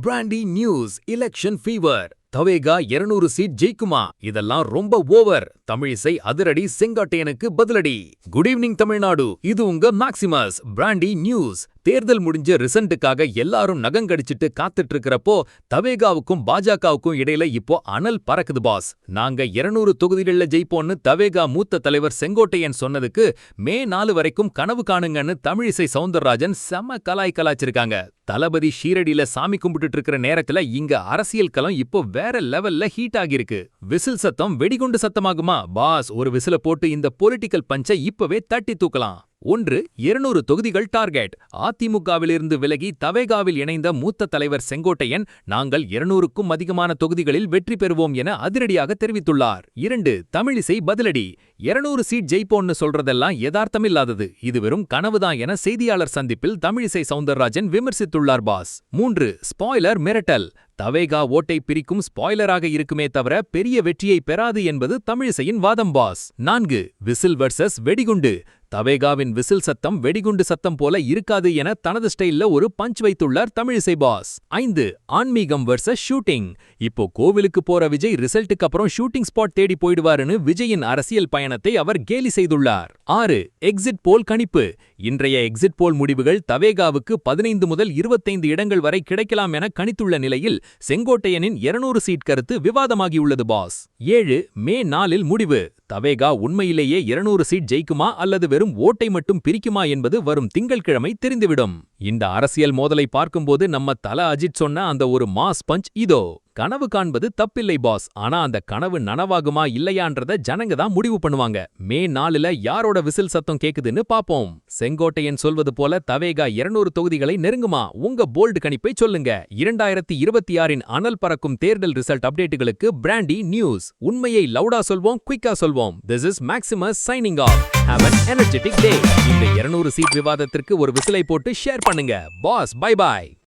Brandy news election fever. தவேகா 200 seat ஜெயிக்குமா? இதெல்லாம் ரொம்ப ஓவர். தமிழிசை அதிரடி, செங்கோட்டையனுக்கு பதிலடி. குட் ஈவினிங் தமிழ்நாடு, இது உங்க மேக்சிமஸ் பிராண்டி நியூஸ். தேர்தல் முடிஞ்ச ரிசல்ட்டுக்காக எல்லாரும் நகங்கடிச்சிட்டு காத்துட்டு இருக்கிறப்போ தவேகாவுக்கும் பாஜகவுக்கும் இடையில இப்போ அனல் பறக்குது பாஸ். நாங்க 200 தொகுதிகள்ல ஜெயிப்போம்னு தவேகா மூத்த தலைவர் செங்கோட்டையன் சொன்னதுக்கு மே 4 வரைக்கும் கனவு காணுங்கன்னு தமிழிசை சவுந்தரராஜன் செம கலாய்ச்சிருக்காங்க. தளபதி ஷீரடியில சாமி கும்பிட்டு இருக்கிற நேரத்துல இங்க அரசியல் களம் இப்போ வேற லெவல்ல ஹீட் ஆகிருக்கு. விசில் சத்தம் வெடிகுண்டு சத்தமாகுமா? பாஸ், ஒரு விசில போட்டு இந்த பொலிட்டிக்கல் பஞ்சை இப்பவே தட்டி தூக்கலாம். 200 தொகுதிகள் டார்கெட். அதிமுகவிலிருந்து விலகி தவேகாவில் இணைந்த மூத்த தலைவர் செங்கோட்டையன், நாங்கள் 200க்கும் அதிகமான தொகுதிகளில் வெற்றி பெறுவோம் என அதிரடியாக தெரிவித்துள்ளார். 2. தமிழிசை பதிலடி. 200 சீட் ஜெயிப்போன்னு சொல்றதெல்லாம் யதார்த்தமில்லாதது, இது வெறும் கனவுதான் என செய்தியாளர் சந்திப்பில் தமிழிசை சவுந்தரராஜன் விமர்சித்துள்ளார் பாஸ். 3. ஸ்பாய்லர் மிரட்டல். தவேகா ஓட்டை பிரிக்கும் ஸ்பாய்லராக இருக்குமே தவிர பெரிய வெற்றியை பெறாது என்பது தமிழிசையின் வாதம் பாஸ். 4. விசில் வர்சஸ் வெடிகுண்டு. தவேகாவின் விசில் சத்தம் வெடிகுண்டு சத்தம் போல இருக்காது என தனது ஸ்டைல்ல ஒரு பஞ்ச் வைத்துள்ளார் தமிழிசை பாஸ். 5. ஆன்மீகம் வர்சஸ் ஷூட்டிங். இப்போ கோவிலுக்கு போற விஜய் ரிசல்ட்டுக்கு அப்புறம் ஷூட்டிங் ஸ்பாட் தேடி போயிடுவாருன்னு விஜயின் அரசியல் பயணத்தை அவர் கேலி செய்துள்ளார். 6. எக்ஸிட் போல் கணிப்பு. இன்றைய எக்ஸிட் போல் முடிவுகள் தவேகாவுக்கு 15 முதல் 25 இடங்கள் வரை கிடைக்கலாம் என கணித்துள்ள நிலையில் செங்கோட்டையனின் 200 சீட் கருத்து விவாதமாகியுள்ளது பாஸ். 7. மே 4 முடிவு. தவேகா உண்மையிலேயே 200 சீட் ஜெயிக்குமா அல்லது வெறும் ஓட்டை மட்டும் பிரிக்குமா என்பது வரும் திங்கள்கிழமை தெரிந்துவிடும். இந்த அரசியல் மோதலை பார்க்கும்போது நம்ம தல அஜித் சொன்ன அந்த ஒரு மாஸ் பஞ்ச் இதோ. கனவு காண்பது தப்பில்லை பாஸ், ஆனா அந்த கனவு நனவாகுமா இல்லையான்றத ஜனங்க தான் முடிவு பண்ணுவாங்க. மே 4 யாரோட விசில் சத்தம் கேக்குதுன்னு பாப்போம். செங்கோட்டையன் சொல்வது போல தவேகா 200 தொகுதிகளை நெருங்குமா? உங்க போல்டு கணிப்பை சொல்லுங்க. 2026 அனல் பறக்கும் தேர்தல் ரிசல்ட் அப்டேட்டுகளுக்கு பிராண்டி நியூஸ். உண்மையை லவுடா சொல்வோம், குயிக்கா சொல்வோம். This is Maximus signing off. Have an energetic day. இந்த 200 சீட் விவாதத்திற்கு ஒரு விசிலை போட்டு ஷேர் பண்ணுங்க. பாஸ், பை பாய்.